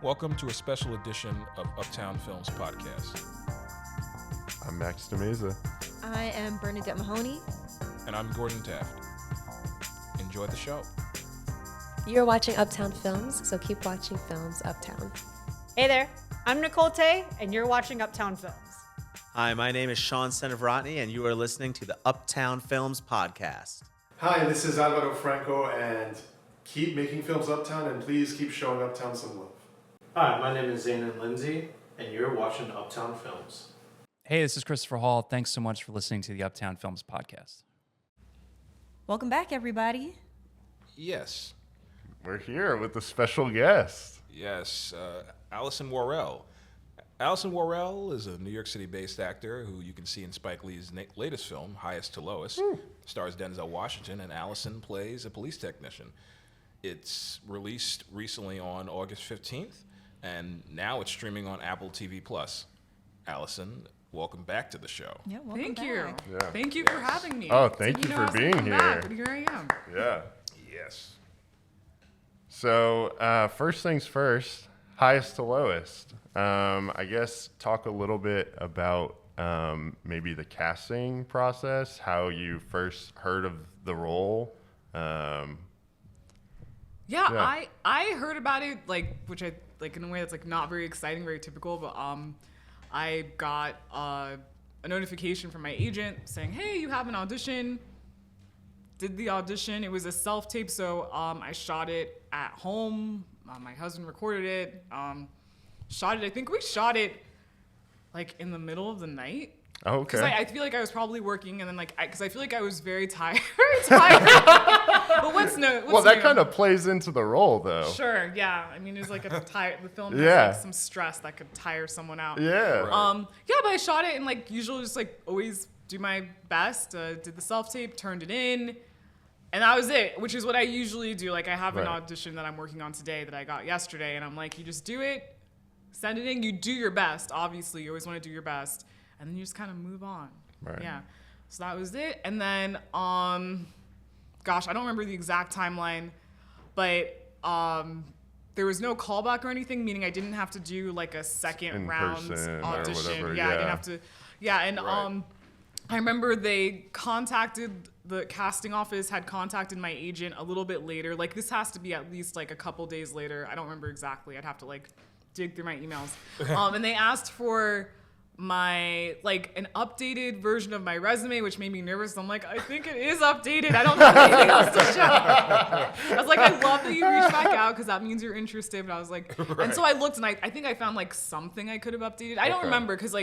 Welcome to a special edition of Uptown Films Podcast. I'm Max DeMeza. I am Bernadette Mahoney. And I'm Gordon Taft. Enjoy the show. You're watching Uptown Films, so keep watching films Uptown. Hey there, I'm Nicole Tay, and you're watching Uptown Films. Hi, my name is Sean Senavrotny, and you are listening to the Uptown Films Podcast. Hi, this is Alvaro Franco, and keep making films Uptown, and please keep showing Uptown some love. Hi, my name is Zayn Lindsay, and you're watching Uptown Films. Hey, this is Christopher Hall. Thanks so much for listening to the Uptown Films Podcast. Welcome back, everybody. Yes. We're here with a special guest. Yes, Allison Worrell. Allison Worrell is a New York City-based actor who you can see in Spike Lee's latest film, Highest to Lowest. Stars Denzel Washington, and Allison plays a police technician. It's released recently on August 15th, and now it's streaming on Apple TV+. Allison, welcome back to the show. Yeah, welcome Thank back. you. Yeah. Thank you for having me. Oh, thank you know for I was gonna being come here. back, but here I am. Yeah. Yes. So, first things first, highest to lowest. I guess talk a little bit about maybe the casting process, how you first heard of the role. Yeah, I heard about it, which I like in a way that's not very exciting, very typical, but I got a notification from my agent saying, hey, you have an audition. Did the audition. It was a self-tape, so I shot it at home. My husband recorded it. Shot it. I think we shot it in the middle of the night. Oh, okay. Because I feel like I was probably working, and then because I feel like I was very tired. But what's that kind of plays into the role, though. Sure, yeah. I mean, it was a the film has Yeah. some stress that could tire someone out. Yeah. Right. Yeah, but I shot it and usually just always do my best. Did the self-tape, turned it in, and that was it, which is what I usually do. I have an Right. audition that I'm working on today that I got yesterday, and I'm you just do it, send it in, you do your best. Obviously, you always want to do your best, and then you just kind of move on. Right. Yeah. So that was it. And then, gosh, I don't remember the exact timeline, but there was no callback or anything, meaning I didn't have to do a second In round person or audition. whatever, Yeah, I yeah. didn't have to. Yeah, and Right. I remember the casting office had contacted my agent a little bit later. This has to be at least a couple days later. I don't remember exactly. I'd have to dig through my emails. And they asked for my an updated version of my resume, which made me nervous. I'm I think it is updated. I don't have anything else to show. I was I love that you reached back out because that means you're interested. But I was and so I looked and I think I found something I could have updated. I don't Okay. remember because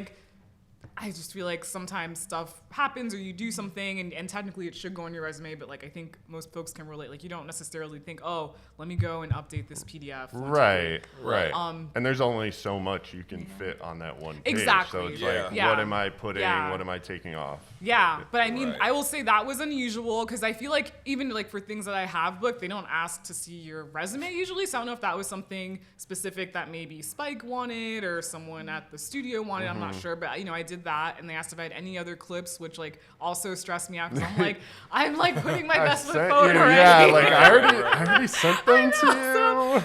I just feel sometimes stuff happens or you do something and technically it should go on your resume, but I think most folks can relate. You don't necessarily think, oh, let me go and update this PDF. Right. Right. And there's only so much you can fit on that one page. Exactly. So it's Yeah. what am I putting? Yeah. What am I taking off? Yeah, but I mean, Right. I will say that was unusual because I feel even for things that I have booked, they don't ask to see your resume usually. So I don't know if that was something specific that maybe Spike wanted or someone at the studio wanted. I'm not sure, but I did that, and they asked if I had any other clips, which also stressed me out because I'm putting my best foot forward already. Yeah, I already sent them to you.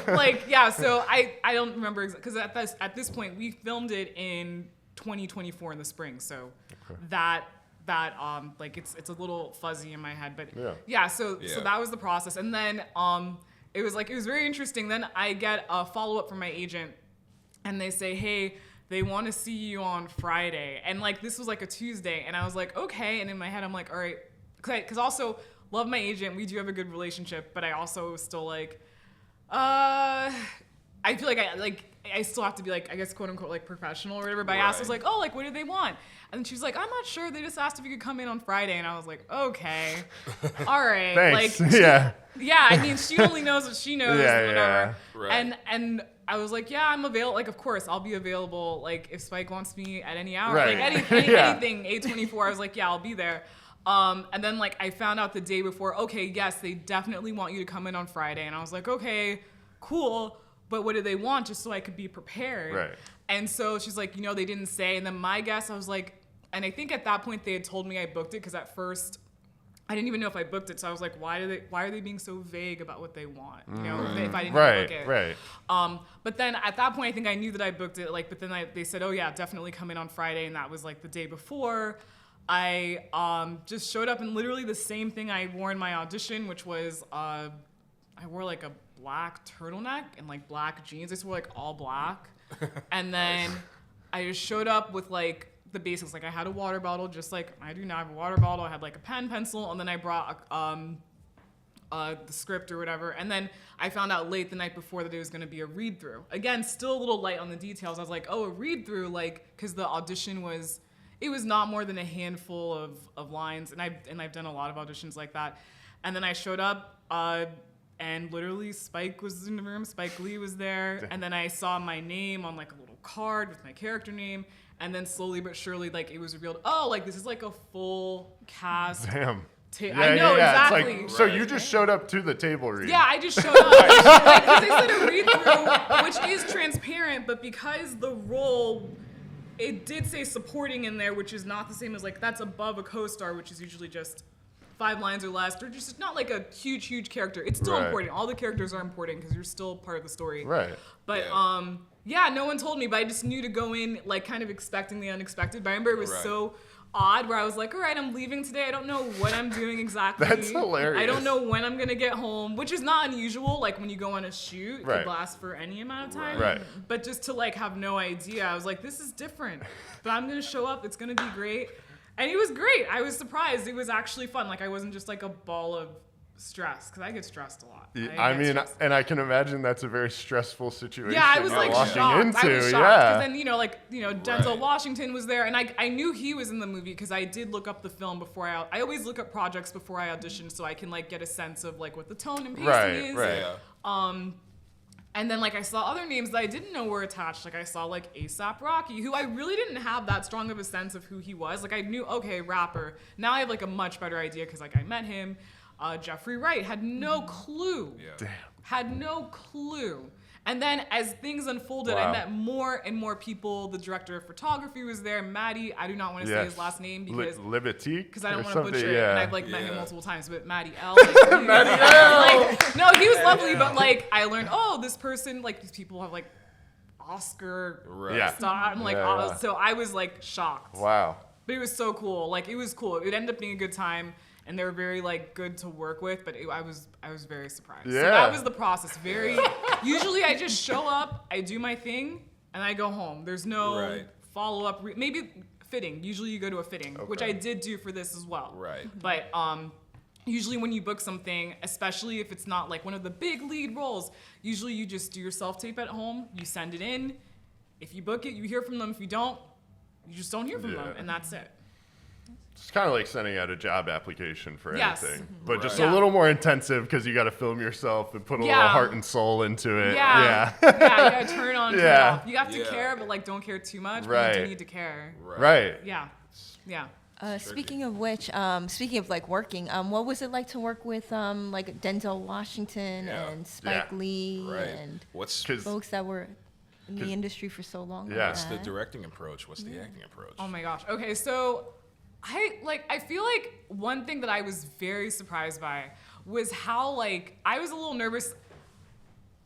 So I don't remember because at this point we filmed it in 2024 in the spring, so that it's a little fuzzy in my head, but so that was the process, and then it was very interesting. Then I get a follow up from my agent, and they say, hey, they want to see you on Friday, and this was a Tuesday, and I was okay, and in my head I'm all right, because also love my agent, we do have a good relationship, but I also was still I feel I still have to be I guess quote unquote professional or whatever. But I asked, I was oh, what do they want? And she was I'm not sure. They just asked if you could come in on Friday, and I was okay, all right. Thanks. Yeah, I mean, she only knows what she knows. Yeah, whatever. yeah. Right. And I was yeah, I'm available. Of course, I'll be available. If Spike wants me at any hour, Right. anything, Yeah. 8:24. I was yeah, I'll be there. And then I found out the day before, okay, yes, they definitely want you to come in on Friday. And I was okay, cool. But what do they want? Just so I could be prepared. Right. And so she's they didn't say. And then my guess, I was and I think at that point they had told me I booked it because at first I didn't even know if I booked it, so I was like, why are they being so vague about what they want? You know, if I didn't book it. Right. But then at that point, I think I knew that I booked it. Like, but then they said, oh yeah, definitely come in on Friday, and that was like the day before. I just showed up, and literally the same thing I wore in my audition, which was I wore like a black turtleneck and like black jeans. I just wore like all black, and then I just showed up with like the basics. Like I had a water bottle, just like I do now. I have a water bottle. I had like a pen, pencil, and then I brought the script or whatever. And then I found out late the night before that it was going to be a read through. Again, still a little light on the details. I was like, oh, a read through, like because the audition was not more than a handful of lines, and I've done a lot of auditions like that. And then I showed up. And literally Spike was in the room, Spike Lee was there, and then I saw my name on like a little card with my character name, and then slowly but surely like it was revealed, oh, like this is like a full cast. Damn. I know, exactly. It's like, so you just showed up to the table read. Yeah, I just showed up. Because they said a read through, which is transparent, but because the role, it did say supporting in there, which is not the same as like, that's above a co-star, which is usually just 5 lines or less. They're just not like a huge character. It's still important. All the characters are important because you're still part of the story. Right. But no one told me, but I just knew to go in like kind of expecting the unexpected. But I remember it was so odd where I was like, all right, I'm leaving today. I don't know what I'm doing exactly. That's hilarious. I don't know when I'm gonna get home, which is not unusual. Like when you go on a shoot, it Right. could last for any amount of time. Right. But just to like have no idea, I was like, this is different. But I'm gonna show up. It's gonna be great. And it was great. I was surprised. It was actually fun. Like I wasn't just like a ball of stress because I get stressed a lot. I mean, and I can imagine that's a very stressful situation. Yeah, I was like walking shocked. into. I was shocked Yeah. because then Denzel Washington was there, and I knew he was in the movie because I did look up the film before I always look up projects before I audition so I can like get a sense of like what the tone and pacing is. Right. And then like I saw other names that I didn't know were attached. Like I saw like A$AP Rocky, who I really didn't have that strong of a sense of who he was. Like I knew, okay, rapper. Now I have like a much better idea because like I met him. Jeffrey Wright had no clue. Yeah. Damn. Had no clue. And then as things unfolded, I met more and more people. The director of photography was there, Maddie. I do not want to say his last name because I don't want to butcher it. And I've like met him multiple times, but Maddie L. Like, Maddie L. Like, no, he was lovely, but like I learned, oh, this person, like these people have like Oscar star. I'm like, so I was like shocked. Wow. But it was so cool. Like it was cool. It ended up being a good time. And they were very like good to work with, but I was very surprised. Yeah. So that was the process. Usually I just show up, I do my thing, and I go home. There's no follow up. Maybe fitting. Usually you go to a fitting, which I did do for this as well. Right. But usually when you book something, especially if it's not like one of the big lead roles, usually you just do your self tape at home. You send it in. If you book it, you hear from them. If you don't, you just don't hear from them, and that's it. It's kind of like sending out a job application for anything, but just Yeah. a little more intensive because you got to film yourself and put a little heart and soul into it. Yeah, you gotta turn on, turn off. You have to Yeah. care, but like don't care too much. Right. But you do need to care. Right. Yeah. Speaking of which, speaking of like working, what was it like to work with like Denzel Washington and Spike Lee and folks that were in the industry for so long? Yeah. What's the directing approach? What's the acting approach? Oh my gosh. Okay, so I feel like one thing that I was very surprised by was how like I was a little nervous.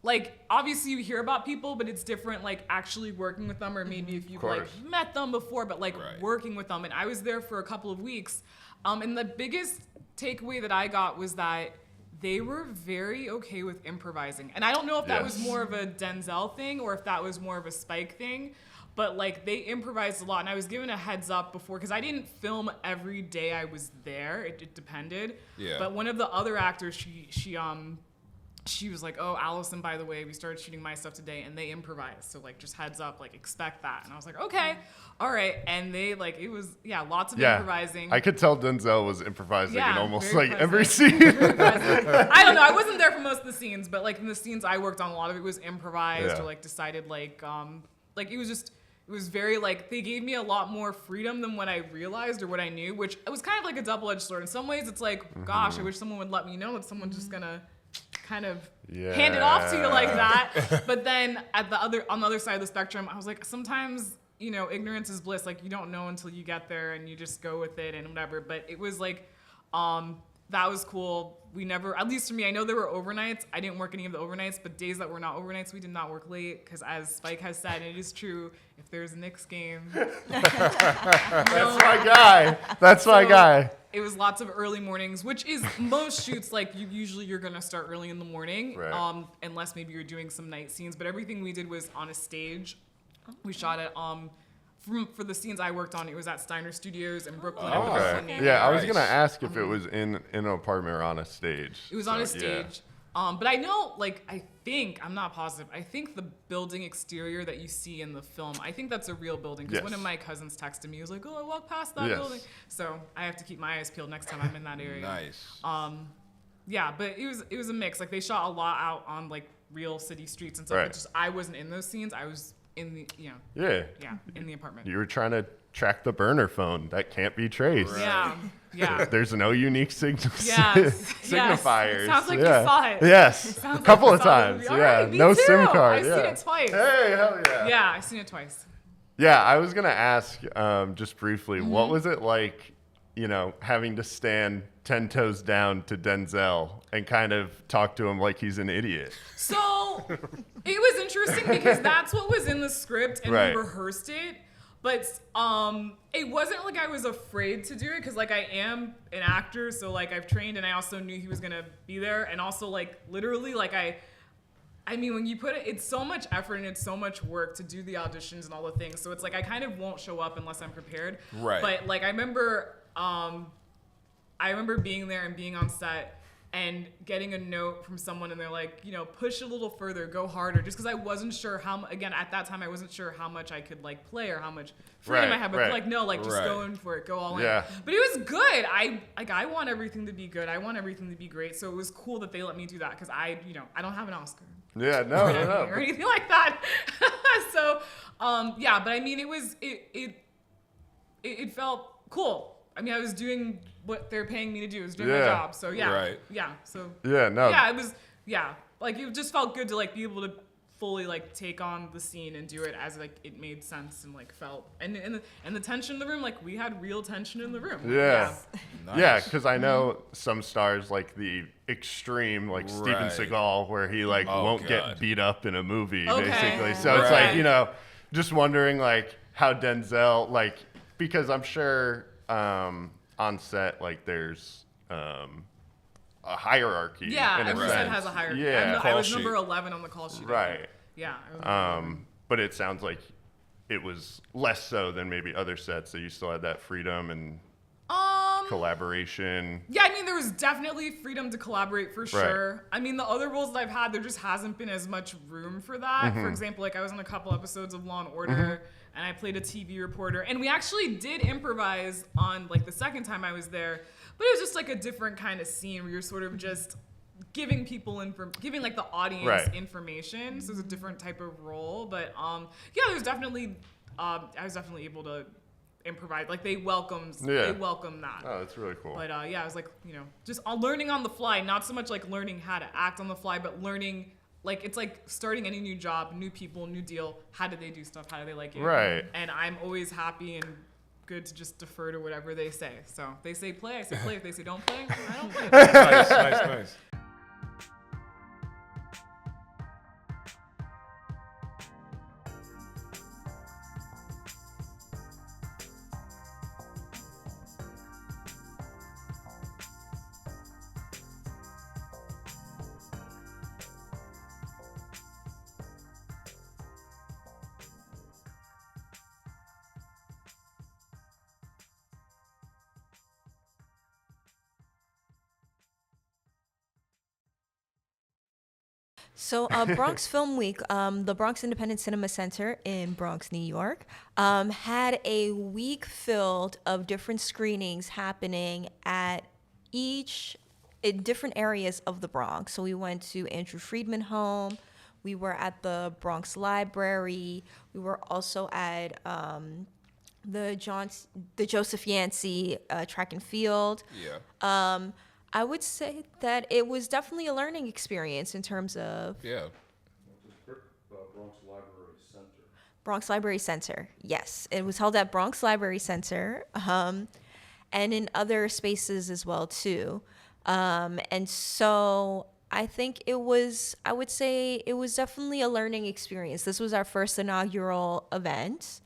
Like obviously you hear about people, but it's different like actually working with them, or maybe if you've like met them before, but like working with them. And I was there for a couple of weeks. And the biggest takeaway that I got was that they were very okay with improvising. And I don't know if that was more of a Denzel thing or if that was more of a Spike thing. But like they improvised a lot, and I was given a heads up before because I didn't film every day I was there. It depended. Yeah. But one of the other actors, she was like, "Oh, Allison, by the way, we started shooting my stuff today, and they improvised. So like, just heads up, like expect that." And I was like, "Okay, all right." And they like it was lots of improvising. I could tell Denzel was improvising in almost like present. every scene. I don't know. I wasn't there for most of the scenes, but like in the scenes I worked on, a lot of it was improvised or like decided like it was very like they gave me a lot more freedom than what I realized or what I knew, which it was kind of like a double-edged sword. In some ways, it's like, gosh, I wish someone would let me know that someone's just gonna kind of hand it off to you like that. But then on the other side of the spectrum, I was like, sometimes ignorance is bliss. Like you don't know until you get there and you just go with it and whatever. But it was like, that was cool. We never, at least for me, I know there were overnights. I didn't work any of the overnights, but days that were not overnights, we did not work late because, as Spike has said, it is true. If there's a Knicks game, that's my guy. That's my guy. It was lots of early mornings, which is most shoots. Like you're gonna start early in the morning, right. Unless maybe you're doing some night scenes. But everything we did was on a stage. We shot it. For the scenes I worked on, it was at Steiner Studios in Brooklyn. Okay. Yeah, I was gonna ask if it was in an apartment or on a stage. It was on a stage. Yeah. But I know, like, I'm not positive. I think the building exterior that you see in the film, I think that's a real building. Because one of my cousins texted me, he was like, "Oh, I walked past that building." So I have to keep my eyes peeled next time I'm in that area. Nice. Yeah, but it was a mix. Like, they shot a lot out on like real city streets and stuff. Right. But just I wasn't in those scenes. I was in the in the apartment. You were trying to track the burner phone that can't be traced. Right. Yeah. There's no unique signifiers. Yes. Sounds like you saw it. Yes. A couple of times. Right, no too. SIM card. I've seen it twice. Hey, hell yeah. Yeah, I've seen it twice. Yeah, I was gonna ask just briefly, what was it like, having to stand 10 toes down to Denzel and kind of talk to him like he's an idiot? So it was interesting because that's what was in the script and we rehearsed it. But it wasn't like I was afraid to do it because, like, I am an actor. So, like, I've trained and I also knew he was going to be there. And also, like, literally, like, I mean, when you put it, it's so much effort and it's so much work to do the auditions and all the things. So it's like I kind of won't show up unless I'm prepared. Right. But, like, I remember being there and being on set and getting a note from someone and they're like, push a little further, go harder. Just because I wasn't sure again, at that time, I wasn't sure how much I could like play or how much freedom I had. But just go in for it, go all in. But it was good. I want everything to be good. I want everything to be great. So it was cool that they let me do that because I don't have an Oscar. Yeah, no. Or anything like that. So, but I mean, it felt cool. I mean, I was doing what they're paying me to do. I was doing my job. So it was like it just felt good to like be able to fully like take on the scene and do it as like it made sense and like felt and the tension in the room, like we had real tension in the room. Nice. Yeah, because I know some stars like the extreme, like Steven Seagal, where he like won't get beat up in a movie, basically. So it's like, just wondering like how Denzel, like, because I'm sure on set, like there's a hierarchy. Yeah, every set has a hierarchy. Yeah, I was number 11 on the call sheet. Right. Yeah. But it sounds like it was less so than maybe other sets, so you still had that freedom and collaboration. Yeah, I mean, there was definitely freedom to collaborate for sure. I mean, the other roles that I've had, there just hasn't been as much room for that. For example, like I was on a couple episodes of Law & Order, and I played a TV reporter, and we actually did improvise on like the second time I was there, but it was just like a different kind of scene where you're sort of just giving people giving like the audience information. So it's a different type of role, but there's definitely I was definitely able to improvise. Like they welcomed that. Oh, that's really cool. But I was like, just learning on the fly, not so much like learning how to act on the fly, but learning. Like, it's like starting any new job, new people, new deal. How do they do stuff? How do they like it? Right. And I'm always happy and good to just defer to whatever they say. So if they say play, I say play. If they say don't play, I don't play. Nice. So Bronx Film Week, the Bronx Independent Cinema Center in Bronx, New York, had a week filled of different screenings happening at in different areas of the Bronx. So we went to Andrew Friedman Home, we were at the Bronx Library, we were also at the Joseph Yancey Track and Field. Yeah. I would say that it was definitely a learning experience in terms of Bronx Library Center. Yes, it was held at Bronx Library Center, and in other spaces as well too. And so I think I would say it was definitely a learning experience. This was our first inaugural event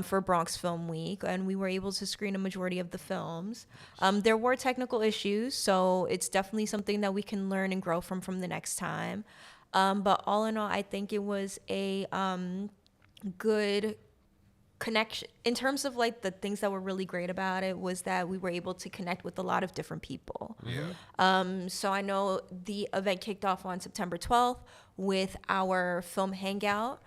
for Bronx Film Week, and we were able to screen a majority of the films. There were technical issues, so it's definitely something that we can learn and grow from the next time. But all in all, I think it was a good connection in terms of like the things that were really great about it was that we were able to connect with a lot of different people. So I know the event kicked off on September 12th with our film hangout,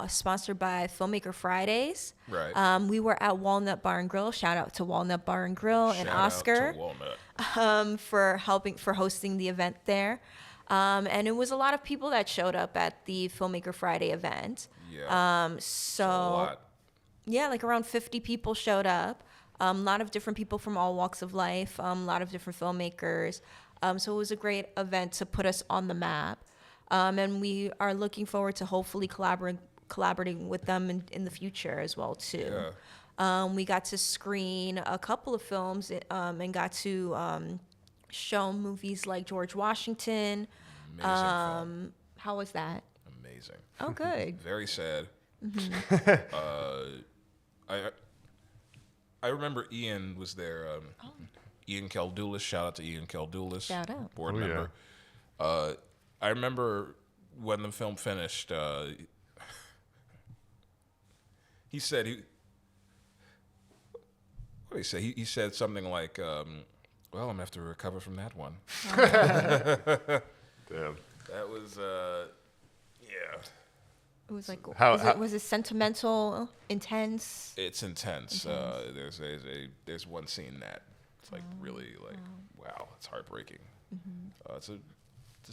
sponsored by Filmmaker Fridays. Right. We were at Walnut Bar and Grill. Shout out to Walnut Bar and Grill and Oscar for hosting the event there. And it was a lot of people that showed up at the Filmmaker Friday event. Yeah, like around 50 people showed up. A lot of different people from all walks of life, a lot of different filmmakers. So it was a great event to put us on the map. And we are looking forward to hopefully collaborating with them in the future as well, too. We got to screen a couple of films and got to show movies like George Washington. Amazing film. How was that? Amazing. Oh, good. Very sad. I remember Ian was there. Ian Keldulis. Shout out to Ian Keldulis. Shout out. Board member. Yeah. I remember when the film finished, he said, what did he say? He said something like, well, I'm going to have to recover from that one. Damn. That was, yeah. It was like, was it sentimental, intense? It's intense. There's one scene that it's like really like, wow, it's heartbreaking. It's a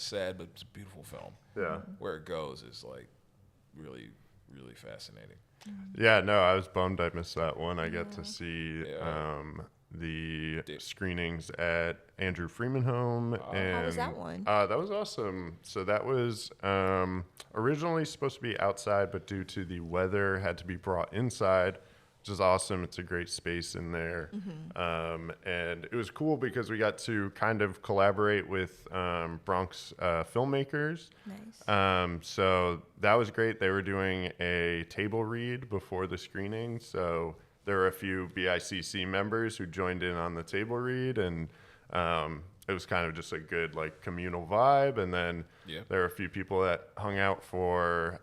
sad but it's a beautiful film. Yeah. Where it goes is like really, really fascinating. Yeah, no, I was bummed I missed that one. I got to see the screenings at Andrew Freeman Home. And how was that one? That was awesome. So that was originally supposed to be outside, but due to the weather, had to be brought inside, which is awesome. It's a great space in there. And it was cool because we got to kind of collaborate with Bronx filmmakers. Nice. So that was great. They were doing a table read before the screening. So there were a few BICC members who joined in on the table read, and it was kind of just a good like communal vibe. And then there were a few people that hung out for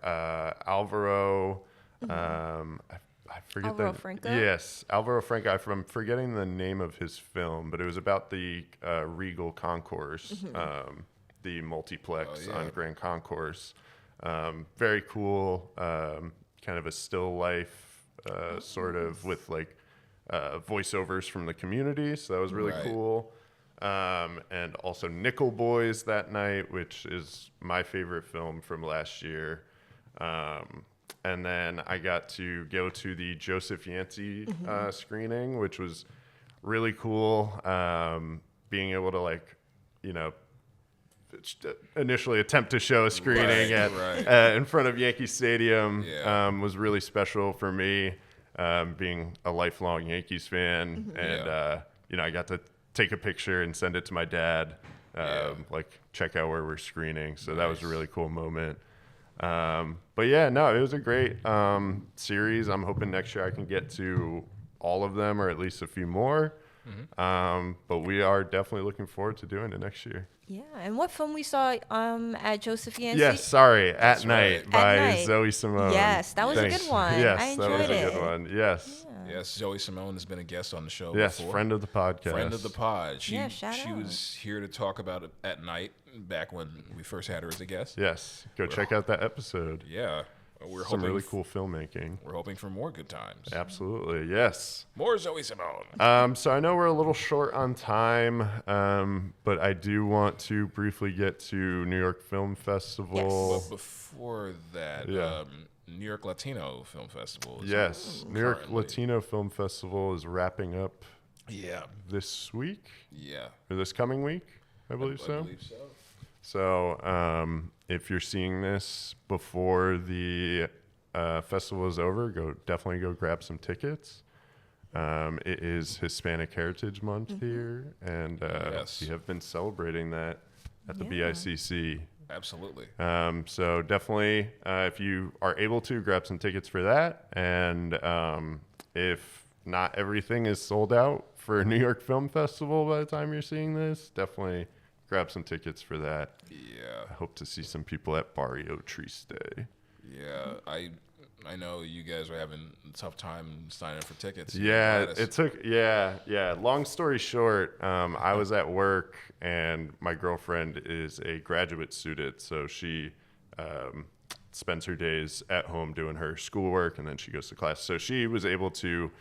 Alvaro. I forget Alvaro Franco? Yes, Alvaro Franco. I'm forgetting the name of his film, but it was about the Regal Concourse, the multiplex on Grand Concourse. Very cool, kind of a still life. Sort of with like voiceovers from the community, so that was really cool. And also Nickel Boys that night, which is my favorite film from last year. And then I got to go to the Joseph Yancey screening, which was really cool. Being able to like, initially attempt to show a screening in front of Yankee Stadium was really special for me, being a lifelong Yankees fan. And, I got to take a picture and send it to my dad, like check out where we're screening. So that was a really cool moment. But yeah, no, it was a great series. I'm hoping next year I can get to all of them or at least a few more. But we are definitely looking forward to doing it next year. Yeah, and what film we saw at Joseph Yancey? Yes, sorry, At Night by Zoe Simone. Yes, that was a good one. Yes, I enjoyed that was a good one. Yes. Yes, Zoe Simone has been a guest on the show before. Friend of the podcast. Friend of the pod. She shout out. was here to talk about it At Night back when we first had her as a guest. Yes, check out that episode. Yeah. We're some really cool filmmaking. We're hoping for more good times. Absolutely, yes. More Zoe Simone. So I know we're a little short on time, but I do want to briefly get to New York Film Festival. Yes. But before that, New York Latino Film Festival. New York Latino Film Festival is wrapping up. This week. Or this coming week, I believe so. So if you're seeing this before the festival is over, definitely go grab some tickets. It is Hispanic Heritage Month here, and we have been celebrating that at the BICC. Absolutely. So definitely, if you are able to, grab some tickets for that. And if not everything is sold out for New York Film Festival by the time you're seeing this, definitely grab some tickets for that. Yeah. I hope to see some people at Barrio Triste. Yeah, I know you guys are having a tough time signing up for tickets. Yeah, it took, long story short, I was at work, and my girlfriend is a graduate student, so she spends her days at home doing her schoolwork, and then she goes to class. So she was able to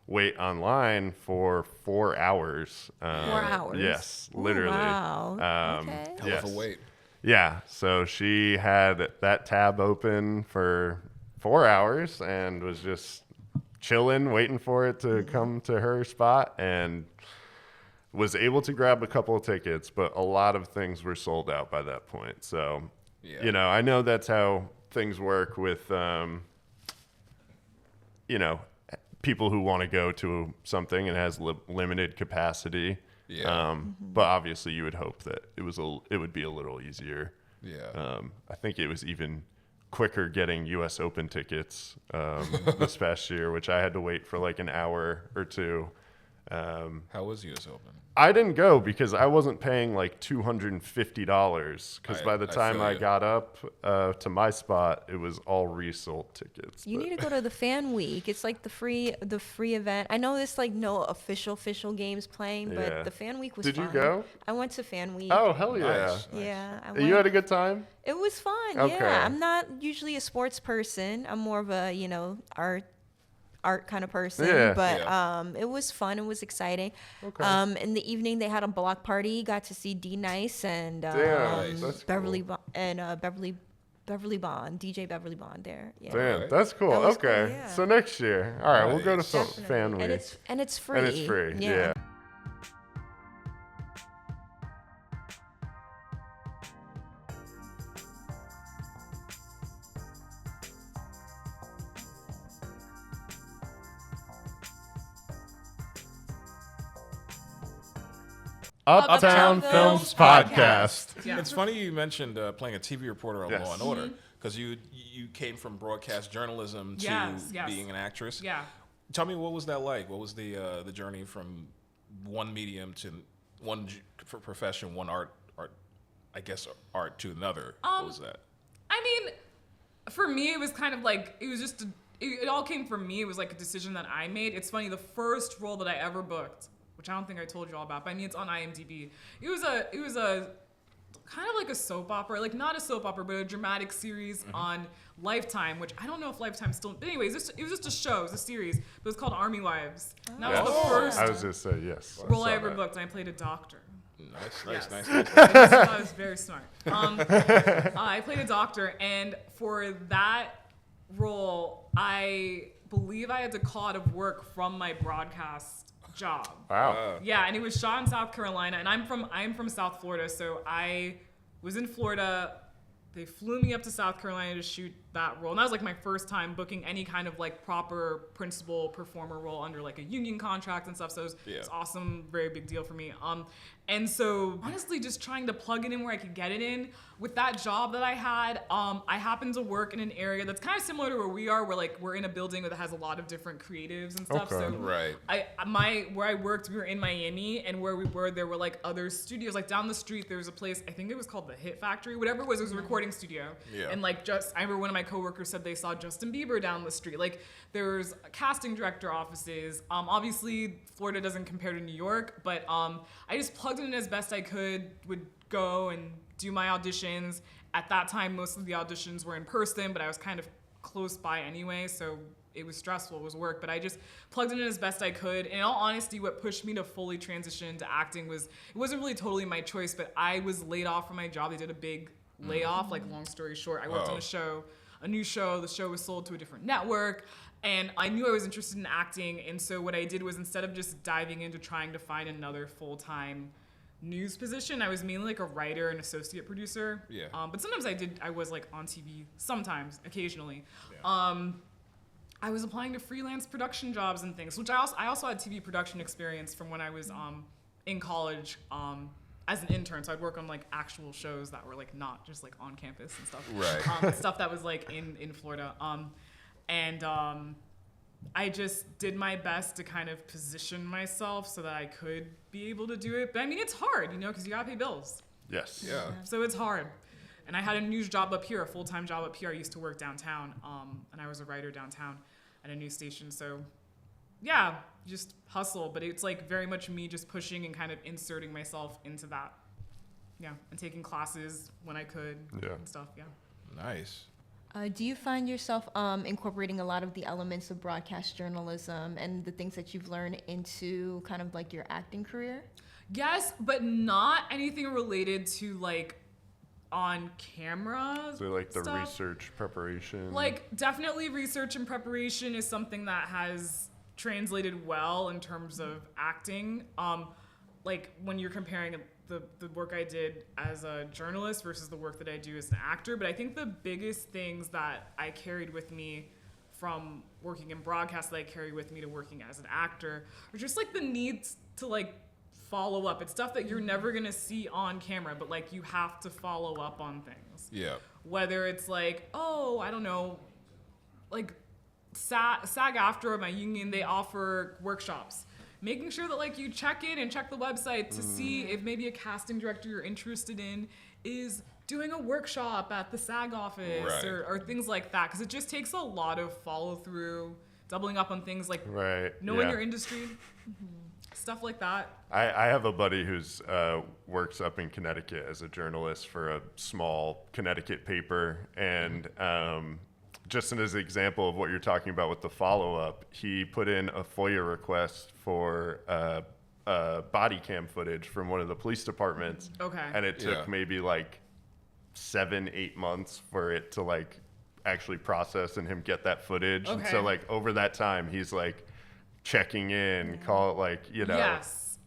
wait online for 4 hours. 4 hours? Yes, literally. Ooh, wow. Okay. Hell of a wait. Yeah, so she had that tab open for 4 hours and was just chilling, waiting for it to come to her spot, and was able to grab a couple of tickets, but a lot of things were sold out by that point. So, you know, I know that's how things work with, you know, people who want to go to something and has limited capacity. Yeah. But obviously you would hope that it would be a little easier. Yeah. I think it was even quicker getting US Open tickets this past year, which I had to wait for like an hour or two. How was US Open? I didn't go because I wasn't paying like $250 because by the time I got up to my spot, it was all resold tickets. You need to go to the Fan Week. It's like the free event. I know there's like no official games playing, but the Fan Week was fun. Did you go? I went to Fan Week. Oh, hell yeah. Nice. Yeah. You had a good time? It was fun. Okay. Yeah. I'm not usually a sports person. I'm more of a, art kind of person, but it was fun. It was exciting. Okay. In the evening they had a block party. Got to see D Nice and Beverly cool. Beverly Bond, DJ Beverly Bond there. Yeah. Damn, that's cool. That was okay, cool, yeah. so next year, all right, we'll go to Fan Week. And it's free. And it's free. Yeah. Uptown Films Podcast. Yeah. It's funny you mentioned playing a TV reporter on Law and Order, Mm-hmm. because you came from broadcast journalism to being an actress. Yeah. Tell me, what was that like? What was the journey from one medium to one profession, one art to another? What was that? I mean, for me, it was kind of like, it was just, it all came from me. It was like a decision that I made. It's funny, the first role that I ever booked, which I don't think I told you all about, but I mean, it's on IMDb. It was a kind of like a soap opera, like not a soap opera, but a dramatic series on Lifetime, which I don't know if Lifetime still, but anyways, it was just a show, it was a series, but it was called Army Wives. And that was the first I was just say yes. role I ever booked, and I played a doctor. Nice. I was very smart. I played a doctor, and for that role, I believe I had to call out of work from my broadcast job. Wow. Yeah, and it was shot in South Carolina, and I'm from South Florida, so I was in Florida. They flew me up to South Carolina to shoot that role, and that was like my first time booking any kind of like proper principal performer role under like a union contract and stuff. So it was awesome, very big deal for me. And so honestly, just trying to plug it in where I could get it in. With that job that I had, I happened to work in an area that's kind of similar to where we are, where like we're in a building that has a lot of different creatives and stuff. Okay. So Right. where I worked, we were in Miami, and where we were, there were like other studios. Like down the street, there was a place, I think it was called the Hit Factory, whatever it was a recording studio. Yeah. And like I remember one of my coworkers said they saw Justin Bieber down the street. Like there's casting director offices. Obviously Florida doesn't compare to New York, but I just plugged it in as best I could, would go and do my auditions. At that time, most of the auditions were in person, but I was kind of close by anyway, so it was stressful, it was work, but I just plugged it in as best I could. In all honesty, what pushed me to fully transition into acting was, it wasn't really totally my choice, but I was laid off from my job. They did a big layoff, like long story short. I worked on a new show. The show was sold to a different network, and I knew I was interested in acting, and so what I did was, instead of just diving into trying to find another full-time news position, I was mainly like a writer and associate producer. Yeah. But sometimes I was like on TV, sometimes, occasionally. Yeah. I was applying to freelance production jobs and things, which I also had TV production experience from when I was in college as an intern. So I'd work on like actual shows that were like not just like on campus and stuff. Right. Stuff that was like in Florida. I just did my best to kind of position myself so that I could be able to do it. But I mean, it's hard, you know, because you gotta pay bills. Yes. Yeah. So it's hard. And I had a news job up here, a full-time job up here. I used to work downtown, and I was a writer downtown at a news station. So yeah, just hustle. But it's like very much me just pushing and kind of inserting myself into that. Yeah, and taking classes when I could and stuff, yeah. Nice. Do you find yourself incorporating a lot of the elements of broadcast journalism and the things that you've learned into kind of like your acting career? Yes, but not anything related to like on camera. So like the stuff. research preparation. Like definitely research and preparation is something that has translated well in terms of acting. Like when you're comparing the work I did as a journalist versus the work that I do as an actor. But I think the biggest things that I carried with me from working in broadcast that I carry with me to working as an actor are just like the needs to like follow up. It's stuff that you're never gonna see on camera, but like you have to follow up on things. Yeah. Whether it's like, oh, I don't know, like SAG-AFTRA, my union, they offer workshops. Making sure that like you check in and check the website to see if maybe a casting director you're interested in is doing a workshop at the SAG office or things like that. Because it just takes a lot of follow through, doubling up on things like knowing your industry, stuff like that. I have a buddy who's works up in Connecticut as a journalist for a small Connecticut paper, and just as an example of what you're talking about with the follow-up, he put in a FOIA request for body cam footage from one of the police departments. Okay. And it took maybe like 7-8 months for it to like actually process and him get that footage. Okay. And so like over that time, he's like checking in, call it like, you know,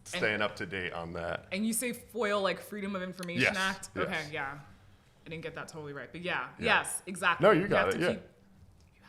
staying up to date on that. And you say FOIL, like Freedom of Information Act? Yes. Okay, yeah. I didn't get that totally right. But yes, exactly. No, you got it, you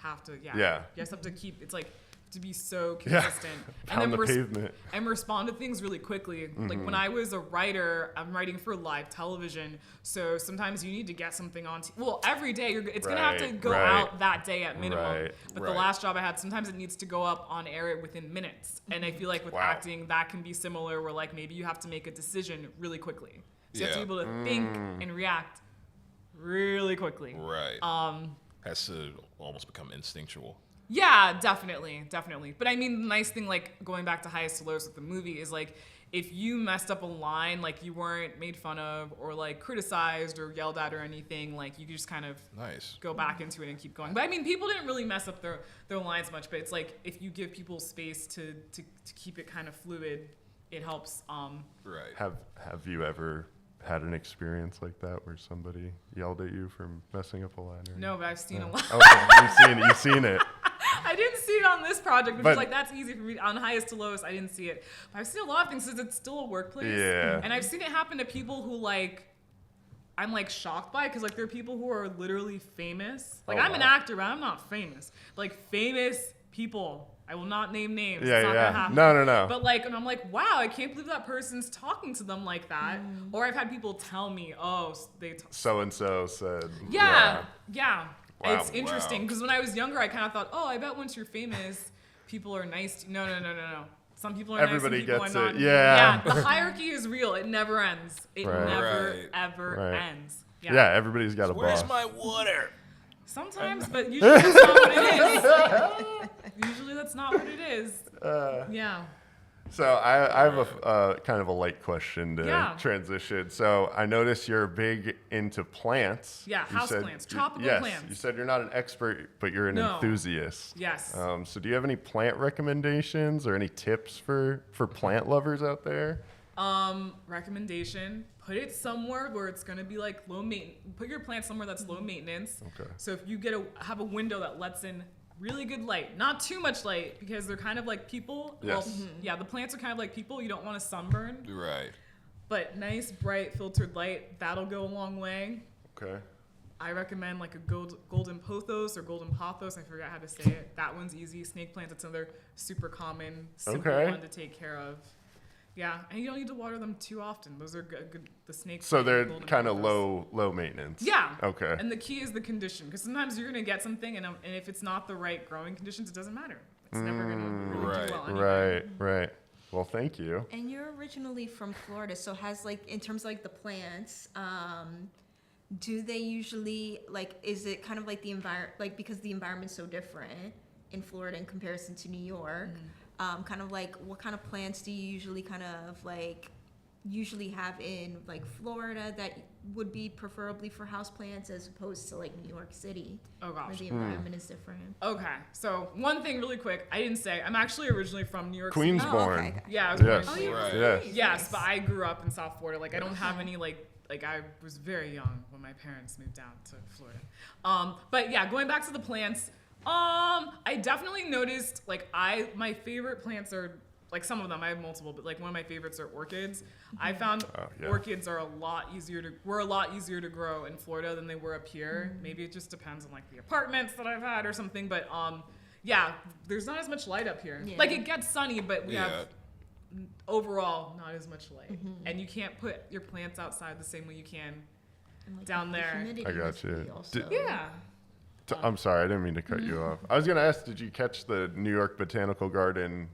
have to, You just have to keep, it's like, to be so consistent. Pound and then the pavement. And respond to things really quickly. Like when I was a writer, I'm writing for live television. So sometimes you need to get something on, well, every day, it's going to have to go out that day at minimum. But the last job I had, sometimes it needs to go up on air within minutes. And I feel like with acting, that can be similar where like maybe you have to make a decision really quickly. So you have to be able to think and react really quickly. Right. Has to almost become instinctual. Yeah, definitely. But I mean, the nice thing, like going back to Highest to Lowest with the movie, is like if you messed up a line, like you weren't made fun of or like criticized or yelled at or anything, like you could just kind of go back into it and keep going. But I mean, people didn't really mess up their lines much, but it's like if you give people space to keep it kind of fluid, it helps. Right. Have you ever had an experience like that where somebody yelled at you for messing up a line? No, but I've seen a lot. Okay, you've seen it. I didn't see it on this project, which is like, that's easy for me. On Highest to Lowest, I didn't see it. But I've seen a lot of things because it's still a workplace. Yeah. And I've seen it happen to people who like, I'm like shocked by, because like there are people who are literally famous. Like I'm an actor, but I'm not famous. Like famous people. I will not name names. Yeah, it's not gonna happen. No. But like, and I'm like, wow, I can't believe that person's talking to them like that. Or I've had people tell me, oh, so and so said. Yeah. Wow, it's interesting because when I was younger, I kind of thought, oh, I bet once you're famous, people are nice. No. Some people are Everybody nice. Everybody gets are not. it. Yeah. The hierarchy is real. It never ends. It never ever ends. Yeah. Everybody's got a boss. Where's my water? Sometimes, but usually that's not what it is. Usually that's not what it is. Yeah. So I have a kind of a light question to transition. So I notice you're big into plants. Yeah, houseplants, tropical plants. You said you're not an expert, but you're an enthusiast. Yes. So do you have any plant recommendations or any tips for plant lovers out there? Recommendation: put it somewhere where it's gonna be like low maintenance. Put your plant somewhere that's low maintenance. Okay. So if you have a window that lets in really good light, not too much light, because they're kind of like people. Yes. Well, yeah, the plants are kind of like people. You don't want to sunburn. Right. But nice, bright, filtered light, that'll go a long way. Okay. I recommend like a golden pothos or golden pothos. I forget how to say it. That one's easy. Snake plants, it's another super common, simple one to take care of. Yeah, and you don't need to water them too often. Those are good the snake. So they're kind of low maintenance. Yeah. Okay. And the key is the condition, because sometimes you're gonna get something, and if it's not the right growing conditions, it doesn't matter. It's never gonna really do well anyway. Right. Well, thank you. And you're originally from Florida, so has like in terms of like the plants, do they usually like? Is it kind of like the environment, like because the environment's so different in Florida in comparison to New York? Kind of like what kind of plants do you usually have in like Florida that would be preferably for houseplants as opposed to like New York City? Oh gosh. Where the environment is different. Okay, so one thing really quick, I didn't say, I'm actually originally from New York Queensborn. City. Oh, okay. Yeah, I was Yes. born Oh, in you're Florida. Yes. Yes, but I grew up in South Florida. Like I don't have any like I was very young when my parents moved down to Florida. But yeah, going back to the plants, I definitely noticed like my favorite plants are like some of them. I have multiple, but like one of my favorites are orchids. I found orchids are were a lot easier to grow in Florida than they were up here. Maybe it just depends on like the apartments that I've had or something, but yeah, there's not as much light up here. Yeah. Like it gets sunny, but we have overall not as much light. And you can't put your plants outside the same way you can Like down there. I got you. Yeah. I'm sorry, I didn't mean to cut you off. I was going to ask, did you catch the New York Botanical Garden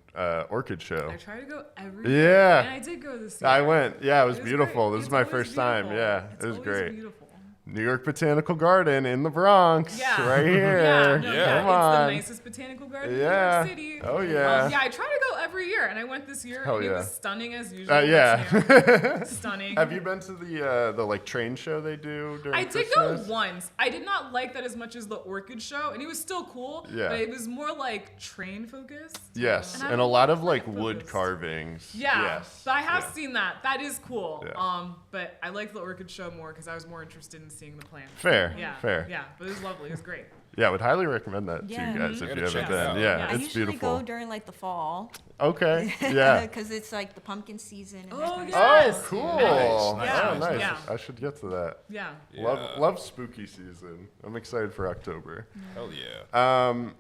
orchid show? I try to go every year. And I did go this year. I went. Yeah, it was beautiful. Great. This is my first time. Yeah, It's it was always great. Beautiful. New York Botanical Garden in the Bronx, right here. Come on. It's the nicest botanical garden in New Yeah. York City. Oh, yeah. Yeah, I try to go every year, and I went this year. Hell and yeah. It was stunning as usual. Yeah. Stunning. Have you been to the like train show they do during I did Christmas? go once. I did not like that as much as the orchid show, and it was still cool. Yeah. But it was more like train focused. Yes, and a lot of like wood carvings. Yeah, Yes. but I have seen that. That is cool. Yeah. But I liked the orchid show more because I was more interested in seeing the plants. Fair. Yeah. Fair. Yeah, but it was lovely. It was great. Yeah, I would highly recommend that to Yeah. you guys if gotta you haven't check it been. out. Yeah, I it's usually beautiful. go during like the fall. Okay. Yeah. Because it's like the pumpkin season. And Oh, that kind of yes. stuff. Oh, cool. Nice. Yeah. Oh, nice. Yeah. I should get to that. Yeah. Love spooky season. I'm excited for October. Hell yeah.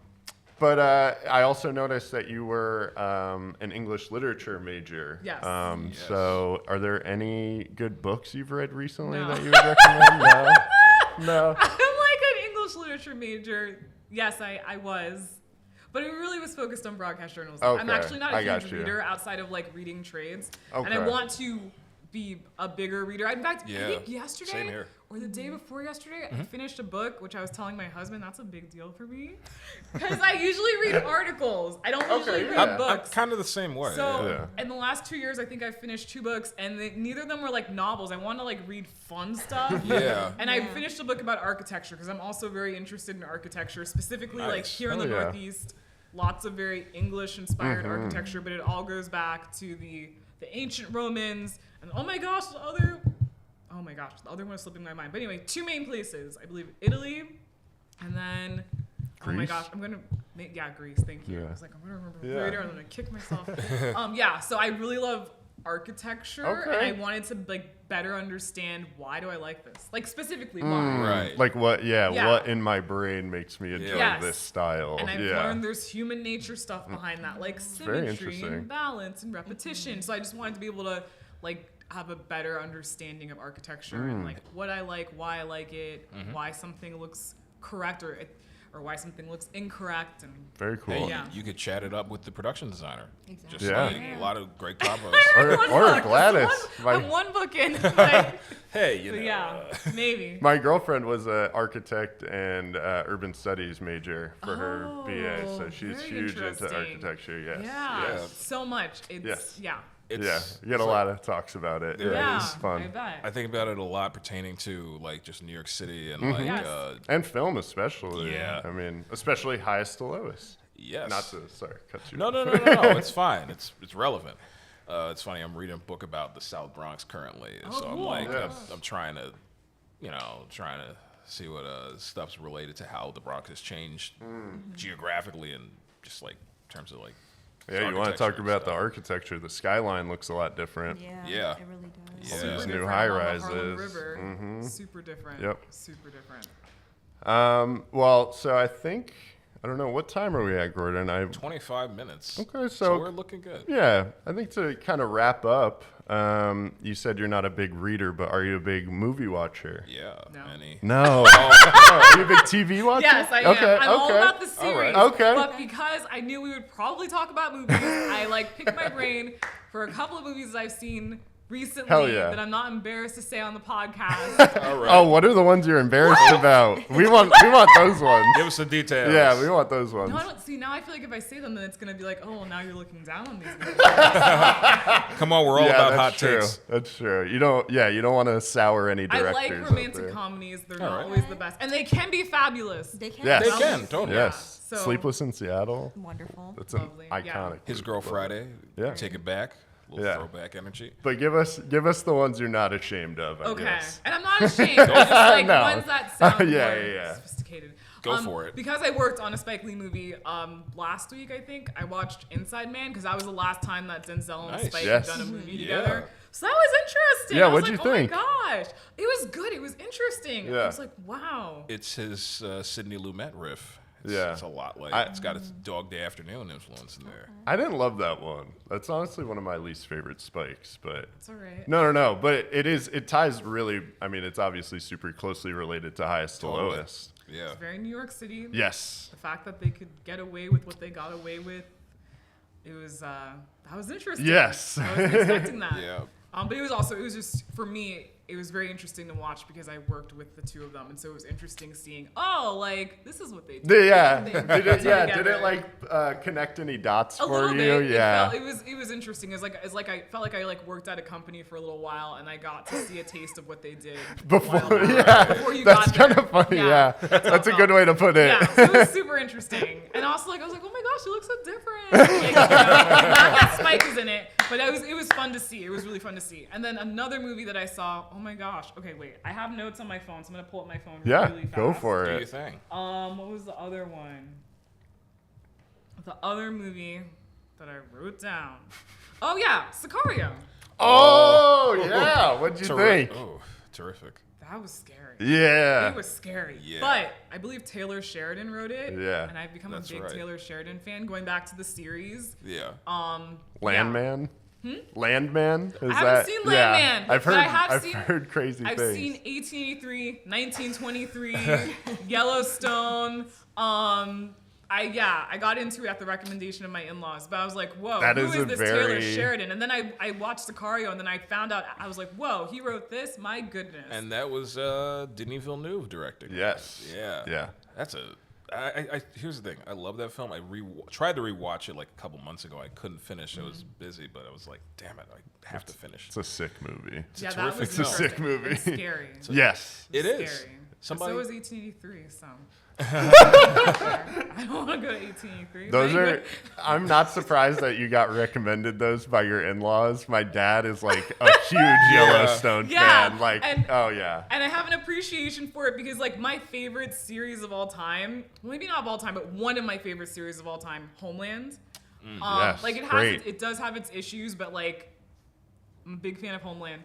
But I also noticed that you were an English literature major. Yes. Yes. So are there any good books you've read recently No. that you would recommend? No. I'm like an English literature major. Yes, I was. But it really was focused on broadcast journalism. I'm Okay. actually not I a got huge you. reader outside of like reading trades. Okay. And I want to be a bigger reader. In fact, Yeah. I think yesterday Same here. or the day before yesterday, I finished a book, which I was telling my husband, that's a big deal for me. Because I usually read articles. I don't usually read I'm books. kind of the same way. So in the last 2 years, I think I finished 2 books, and neither of them were like novels. I want to like read fun stuff. Yeah. And I finished a book about architecture because I'm also very interested in architecture, specifically like Nice. here in the Northeast. Lots of very English-inspired architecture, but it all goes back to the ancient Romans. And oh my gosh, the other one is slipping my mind. But anyway, 2 main places. I believe Italy, and then oh my Greece? gosh, I'm gonna Greece. Thank you. Yeah. I was like, I'm gonna remember later. I'm gonna kick myself. So I really love architecture, and I wanted to like better understand why do I like this, like specifically why. Right. Like what? Yeah, what in my brain makes me enjoy Yes. this style? And I've learned there's human nature stuff behind that, like very symmetry interesting. and balance and repetition. So I just wanted to be able to like have a better understanding of architecture and like what I like, why I like it, why something looks correct or why something looks incorrect. And very cool. Hey, Yeah. you could chat it up with the production designer. Exactly. Just like a lot of great combos. or Gladys. I'm one book in. Like, Hey, you so know. yeah, maybe. My girlfriend was an architect and urban studies major for her BA, so she's very huge into interesting. architecture. Yes. Yeah, Yes. so much. It's Yes. It's, Yeah, you get a lot of talks about it. Yeah, It's fun. I bet. I think about it a lot pertaining to like just New York City and Mm-hmm. like Yes. And film especially. Yeah. I mean, especially highest to lowest. yes. Not to, cut you No, off. no. It's fine. It's relevant. It's funny. I'm reading a book about the South Bronx currently, so I'm cool. like, Yes. I'm trying to, trying to see what stuff's related to how the Bronx has changed geographically and just like in terms of like. Yeah, you want to talk architecture and about the stuff. architecture. The skyline looks a lot different. Yeah. Yeah. It really does. Super These new different high along the rises. Harlem River. Mm-hmm. Super different. Yep. Super different. Well, so I think, I don't know, what time are we at, Gordon? 25 minutes. Okay, so we're looking good. Yeah, I think to kind of wrap up, you said you're not a big reader, but are you a big movie watcher? Yeah. No. No. Are you a big TV watcher? Yes, I am. I'm all about the series. Right. Okay. But because I knew we would probably talk about movies, I picked my brain for a couple of movies that I've seen recently that I'm not embarrassed to say on the podcast. All right. Oh, what are the ones you're embarrassed about? We want those ones. Give us the details. Yeah, we want those ones. No, I don't see. Now I feel like if I say them, then it's gonna be like, oh, well, now you're looking down on these movies. Come on, we're all about hot takes. That's true. You don't want to sour any directors. I like romantic comedies. They're not always the best, and they can be fabulous. They can. Yes. They can. Totally. Yes. So, Sleepless in Seattle. Wonderful. That's an Lovely. iconic. His Girl Friday. Yeah. Take it back. A little throwback energy. But give us the ones you're not ashamed of. I guess. And I'm not ashamed. They're just ones that sound more sophisticated. Go for it. Because I worked on a Spike Lee movie last week, I think I watched Inside Man because that was the last time that Denzel and Spike had done a movie together. So that was interesting. Yeah, I was what'd like, you think? Oh my gosh, it was good. It was interesting. Yeah. I was like, wow. It's his Sidney Lumet riff. It's a lot like it's got its Dog Day Afternoon influence in there. I didn't love that one. That's honestly one of my least favorite Spikes, but it's all right. No. But it ties really. I mean, it's obviously super closely related to Highest to Lowest. Yeah. It's very New York City. Yes. The fact that they could get away with what they got away with, it was that was interesting. Yes. I wasn't expecting that. Yeah. But it was just for me, it was very interesting to watch because I worked with the two of them, and so it was interesting seeing, this is what they do. Yeah. Did it connect any dots for you? Bit. Yeah. It was interesting. It's like I felt like I worked at a company for a little while, and I got to see a taste of what they did Before you that's got kind there. of funny. Yeah. That's a good way to put it. Yeah, so it was super interesting, and also I was like, oh my gosh, it looks so different. Not that Spike is in it, but it was fun to see. It was really fun to see. And then another movie that I saw. Oh my gosh. Okay, wait. I have notes on my phone, so I'm gonna pull up my phone really fast. Go for it. Do your thing. What was the other one? The other movie that I wrote down. Oh yeah, Sicario. Oh yeah. What'd you think? Oh, terrific. That was scary. Yeah. It was scary. Yeah. But I believe Taylor Sheridan wrote it. Yeah. And I've become a big Taylor Sheridan fan going back to the series. Yeah. Landman? Landman? I haven't seen Landman. I've heard, heard crazy things. I've seen 1883, 1923, Yellowstone. I got into it at the recommendation of my in-laws, but I was like, whoa, who is this Taylor Sheridan? And then I watched Sicario, and then I found out, I was like, whoa, he wrote this? My goodness. And that was Denis Villeneuve directing. Yes. Yeah. Yeah. That's here's the thing. I love that film. I tried to rewatch it like a couple months ago. I couldn't finish. I was busy, but I was like, damn it, I have to finish. It's a sick movie. It's a terrific It's a sick movie. It's scary. Yes. It is. Scary. So was 1883, so. I don't want to go to 1883. Those are. I'm not surprised that you got recommended those by your in-laws. My dad is like a huge Yellowstone fan. Like, oh yeah. And I have an appreciation for it because like my favorite series of all time, maybe not of all time, but one of my favorite series of all time, Homeland. Yes, like it does have its issues, but like I'm a big fan of Homeland.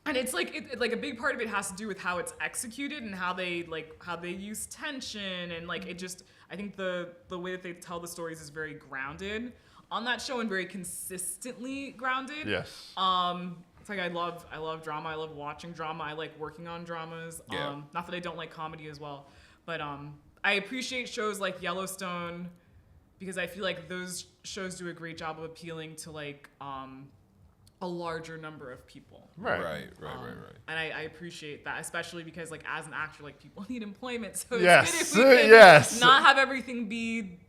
And it's like a big part of it has to do with how it's executed and how they use tension and like it just I think the way that they tell the stories is very grounded on that show and very consistently grounded. Yes. It's like I love drama. I love watching drama. I like working on dramas. Yeah. Not that I don't like comedy as well, but I appreciate shows like Yellowstone because I feel like those shows do a great job of appealing to like a larger number of people. Right. And I appreciate that, especially because like as an actor, like people need employment. So it's yes. good if we can not have everything be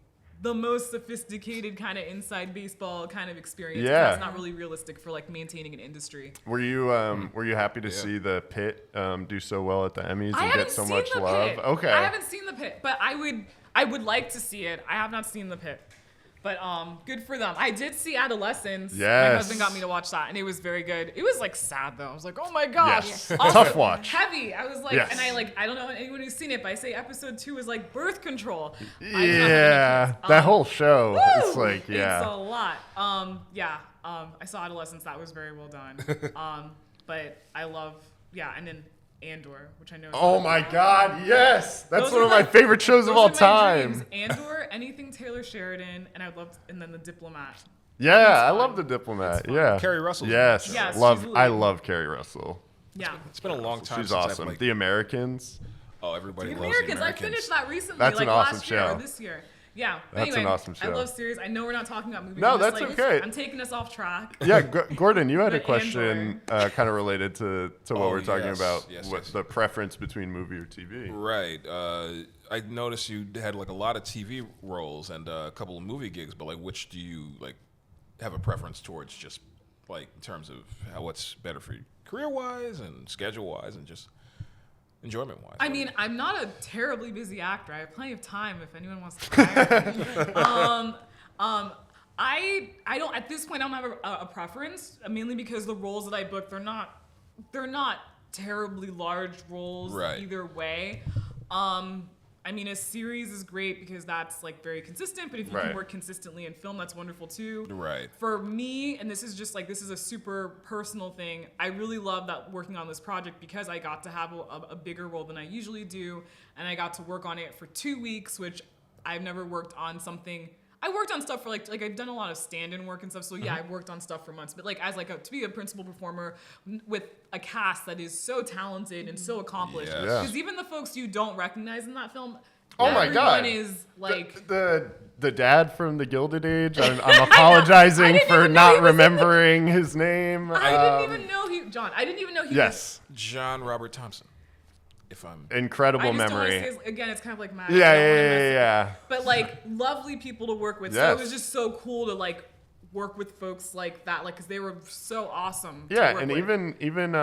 the most sophisticated kind of inside baseball kind of experience. Yeah. It's not really realistic for like maintaining an industry. Were you happy to see The Pit do so well at the Emmys and get so much love? Pit. Okay. I haven't seen The Pit, but I would like to see it. I have not seen The Pit. But good for them. I did see Adolescence. Yes. My husband got me to watch that, and it was very good. It was like sad though. I was like, oh my gosh. Yes. Also, Tough watch. Heavy. I was like, Yes. and I don't know anyone who's seen it, but I say episode 2 is like birth control. Yeah, that whole show. It's like, yeah. It's a lot. I saw Adolescence. That was very well done. But I love, and then Andor, which I know. Oh my God, yes! That's Those one are of my favorite shows of all those are my time. dreams. Andor, anything Taylor Sheridan, and then The Diplomat. Yeah, I love The Diplomat. Yeah, Carrie Russell. Yes, Yes, I love Carrie Russell. Yeah. It's been a long time. She's since awesome. I've, The Americans. Oh, everybody The loves Americans. The I Americans. finished that recently. That's like an awesome last year or show. this year. Yeah. But That's anyway, an awesome show. I love series. I know we're not talking about movies. No, I'm just, that's okay. I'm taking us off track. Yeah, Gordon, you had a But question kind of related to what we're talking about, yes. the preference between movie or TV. Right. I noticed you had like a lot of TV roles and a couple of movie gigs, but like, which do you like have a preference towards? Just like in terms of what's better for you, career-wise and schedule-wise, and just enjoyment-wise. I mean, I'm not a terribly busy actor. I have plenty of time if anyone wants to hire me. I don't at this point. I don't have a preference, mainly because the roles that I book they're not terribly large roles either way. I mean, a series is great because that's like very consistent, but if you can work consistently in film, that's wonderful too. Right. For me, and this is a super personal thing, I really love that working on this project because I got to have a bigger role than I usually do, and I got to work on it for 2 weeks, which I've never worked on something. I worked on stuff for like I've done a lot of stand-in work and stuff, so yeah, I've worked on stuff for months. But like as to be a principal performer with a cast that is so talented and so accomplished, because even the folks you don't recognize in that film, oh my God, is like the dad from The Gilded Age. I'm apologizing for not remembering his name. I didn't even know I didn't even know he was John Robert Thompson. Incredible I just memory. Don't want to say, again, it's kind of like magic. Yeah. But like lovely people to work with. So it was just so cool to like work with folks like that, like because they were so awesome. Yeah, and even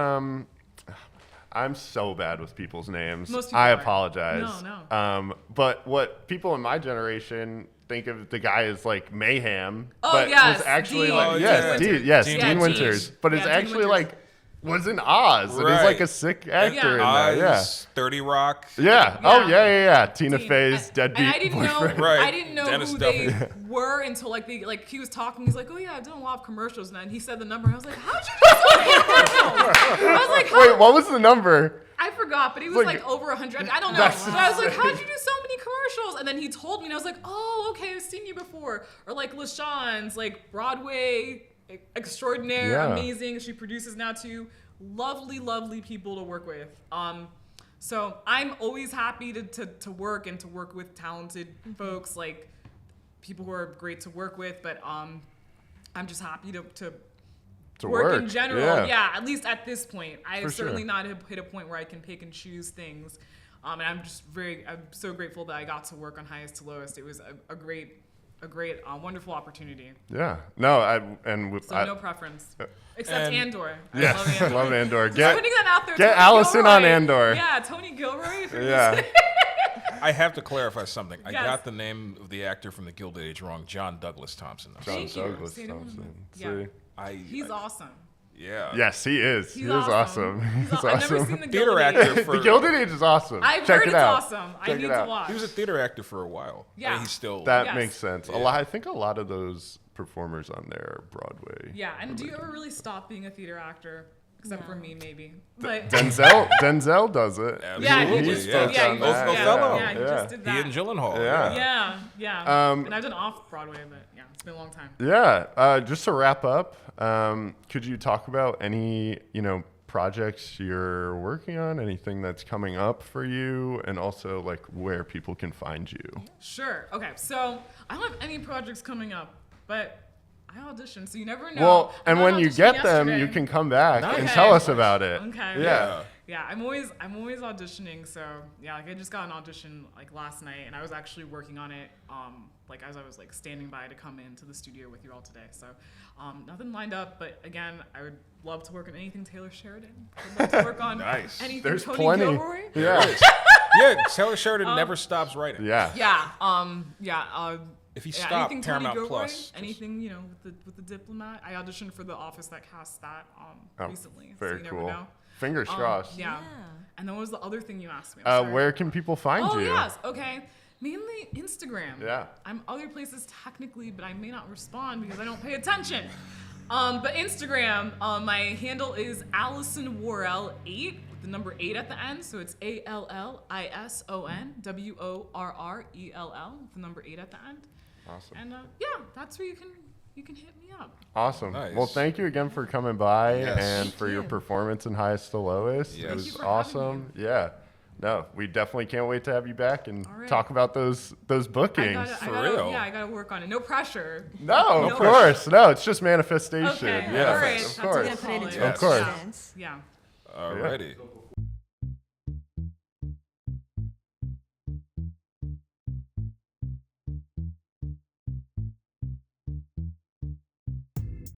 I'm so bad with people's names. Most people I are. apologize. No. But what people in my generation think of the guy as like Mayhem, Oh, but yes, was actually Dean. like Oh, Dean Winters. But it's Dean actually Winters. like was in Oz, and he's like a sick actor in that. Yeah. 30 Rock. Yeah. Oh yeah. Tina Fey's deadbeat And I didn't know. boyfriend. I didn't know Dennis who Duffy. they were until he was talking. He's like, oh yeah, I've done a lot of commercials, and he said the number. And I was like, how'd you do so many commercials? I was like, wait, what was the number? I forgot, but it was like over 100. I don't know. But I was like, how'd you do so many commercials? And then he told me, and I was like, oh, okay, I've seen you before. Or like LaShawne's, like Broadway extraordinaire, amazing. She produces now too. Lovely people to work with. So I'm always happy to work and to work with talented folks, like people who are great to work with. But I'm just happy to work in general. Yeah, at least at this point. I have certainly not hit a point where I can pick and choose things. And I'm so grateful that I got to work on Highest to Lowest. It was a great, wonderful opportunity. Yeah. No, no preference. Except Andor. Yes, I love Andor. love Andor. Just putting that out there. Get Tony Allison Gilroy. on Andor. Yeah, Tony Gilroy. Yeah. I have to clarify something. I Yes. got the name of the actor from The Gilded Age wrong. John Douglas Thompson. Thank you. Douglas See, Thompson. yeah. See? He's awesome. Yeah. Yes, he is. He's He is awesome. He's He's I've never awesome. seen the Theater Gilded actor Age. for The Gilded Age is awesome. I've Check heard it it's out. awesome. I Check need it to out. watch. He was a theater actor for a while. Yeah. And he's still. That Yes. makes sense. Yeah. I think a lot of those performers on there are Broadway. Yeah, and do you ever really stop being a theater actor? Except for me, maybe. But Denzel does it. Absolutely. yeah, he He's just focused yeah, on he that. just, Othello. yeah, he just did that. He and Gyllenhaal. Yeah. Yeah. And I've done off Broadway, but yeah, it's been a long time. Yeah. Just to wrap up, could you talk about any, projects you're working on, anything that's coming up for you, and also like where people can find you? Sure. Okay. So I don't have any projects coming up, but I audition, so you never know. Well, and I when you auditioned get them, yesterday. you can come back and Okay. tell us about it. Okay. Yeah. Yeah, I'm always auditioning. So yeah, like I just got an audition like last night, and I was actually working on it. Like as I was like standing by to come into the studio with you all today. So nothing lined up, but again, I would love to work on anything Taylor Sheridan. I'd love to work on Nice. anything There's Tony plenty. Gilroy. Yeah. Yeah, Taylor Sheridan never stops writing. Yeah. Yeah. If you stop anything Paramount Tony Gilroy, Plus, anything with the Diplomat. I auditioned for the office that cast that recently. Very so you cool. Never know. Fingers crossed. Yeah. And then what was the other thing you asked me? Where can people find you? Oh yes, okay. Mainly Instagram. Yeah. I'm other places technically, but I may not respond because I don't pay attention. But Instagram, my handle is Allison Worrell 8 with the number 8 at the end, so it's ALLISONWORRELL with the number 8 at the end. Awesome. And that's where you can hit me up. Awesome. Nice. Well, thank you again for coming by and Thank for your performance in Highest to Lowest. Yes. It Thank was you for awesome. having Yeah. No, we definitely can't wait to have you back and All right. talk about those bookings. real. Yeah, I gotta work on it. No pressure. No, of course. No, it's just manifestation. Okay. Yeah, All right. of That's course. what I'm calling it. Of course. Yeah. Alrighty.